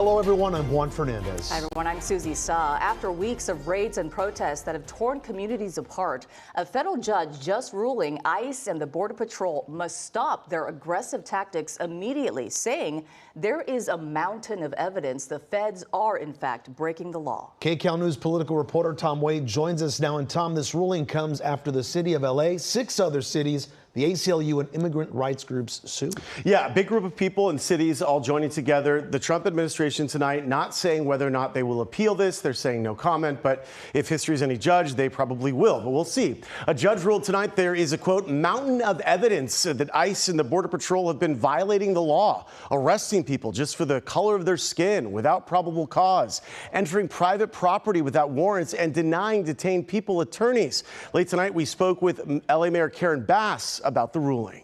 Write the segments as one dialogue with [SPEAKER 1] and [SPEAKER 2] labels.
[SPEAKER 1] Hello, everyone. I'm Juan Fernandez.
[SPEAKER 2] Hi, everyone. I'm Susie Sa. After weeks of raids and protests that have torn communities apart, a federal judge just ruling ICE and the Border Patrol must stop their aggressive tactics immediately, saying there is a mountain of evidence the feds are, in fact, breaking the law.
[SPEAKER 1] KCAL News political reporter Tom Wade joins us now. And Tom, this ruling comes after the city of LA, 6 other cities, the ACLU and immigrant rights groups sued.
[SPEAKER 3] Yeah, a big group of people and cities all joining together. The Trump administration tonight not saying whether or not they will appeal this. They're saying no comment, but if history is any judge, they probably will, but we'll see. A judge ruled tonight there is a, quote, mountain of evidence that ICE and the Border Patrol have been violating the law, arresting people just for the color of their skin without probable cause, entering private property without warrants, and denying detained people attorneys. Late tonight, we spoke with LA Mayor Karen Bass about the ruling.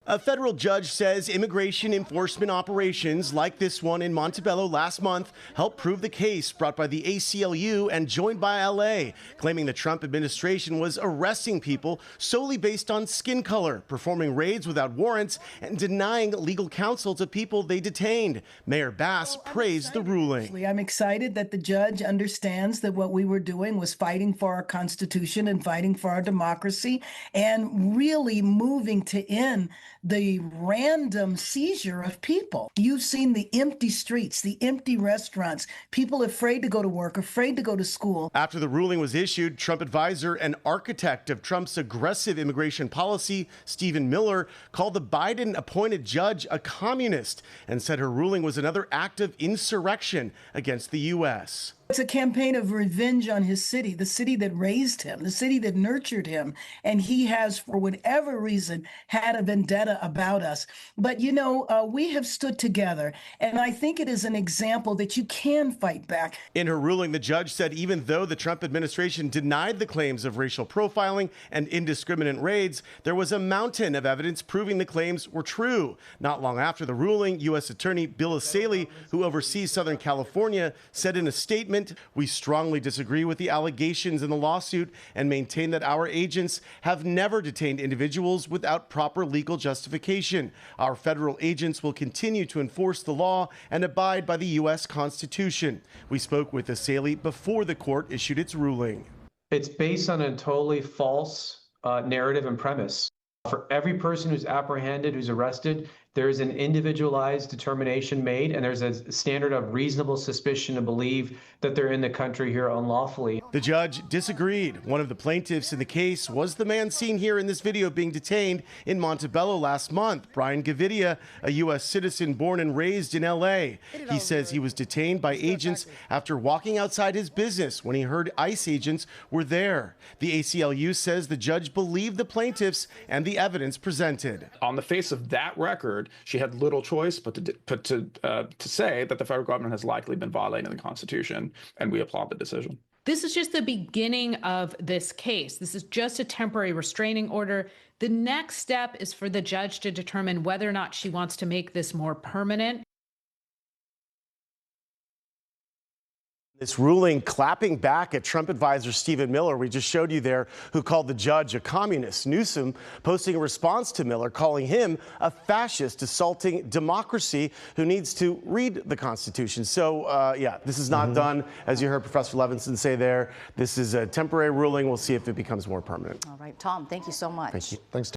[SPEAKER 3] A federal judge says immigration enforcement operations like this one in Montebello last month helped prove the case brought by the ACLU and joined by LA, claiming the Trump administration was arresting people solely based on skin color, performing raids without warrants, and denying legal counsel to people they detained. Mayor Bass praised the ruling.
[SPEAKER 4] I'm excited that the judge understands that what we were doing was fighting for our Constitution and fighting for our democracy and really moving to end the random seizure of people. You've seen the empty streets, the empty restaurants, people afraid to go to work, afraid to go to school.
[SPEAKER 3] After the ruling was issued, Trump advisor and architect of Trump's aggressive immigration policy, Stephen Miller, called the Biden-appointed judge a communist and said her ruling was another act of insurrection against the U.S.
[SPEAKER 4] It's a campaign of revenge on his city, the city that raised him, the city that nurtured him. And he has, for whatever reason, had a vendetta about us. But, you know, we have stood together. And I think it is an example that you can fight back.
[SPEAKER 3] In her ruling, the judge said even though the Trump administration denied the claims of racial profiling and indiscriminate raids, there was a mountain of evidence proving the claims were true. Not long after the ruling, U.S. Attorney Bill Asaley, who oversees Southern California, said in a statement, "We strongly disagree with the allegations in the lawsuit and maintain that our agents have never detained individuals without proper legal justification. Our federal agents will continue to enforce the law and abide by the U.S. Constitution." We spoke with Asaley before the court issued its ruling.
[SPEAKER 5] It's based on a totally false narrative and premise. For every person who's apprehended, who's arrested, there's an individualized determination made, and there's a standard of reasonable suspicion to believe that they're in the country here unlawfully.
[SPEAKER 3] The judge disagreed. One of the plaintiffs in the case was the man seen here in this video being detained in Montebello last month, Brian Gavidia, a U.S. citizen born and raised in L.A. He says he was detained by agents after walking outside his business when he heard ICE agents were there. The ACLU says the judge believed the plaintiffs and the evidence presented.
[SPEAKER 6] On the face of that record, she had little choice but to say that the federal government has likely been violating the Constitution, and we applaud the decision.
[SPEAKER 7] This is just the beginning of this case. This is just a temporary restraining order. The next step is for the judge to determine whether or not she wants to make this more permanent.
[SPEAKER 3] This ruling clapping back at Trump advisor Stephen Miller, we just showed you there, who called the judge a communist. Newsom posting a response to Miller, calling him a fascist assaulting democracy who needs to read the Constitution. So, yeah, this is not done, as you heard Professor Levinson say there. This is a temporary ruling. We'll see if it becomes more permanent.
[SPEAKER 2] All right, Tom, thank you so much.
[SPEAKER 1] Thank you. Thanks.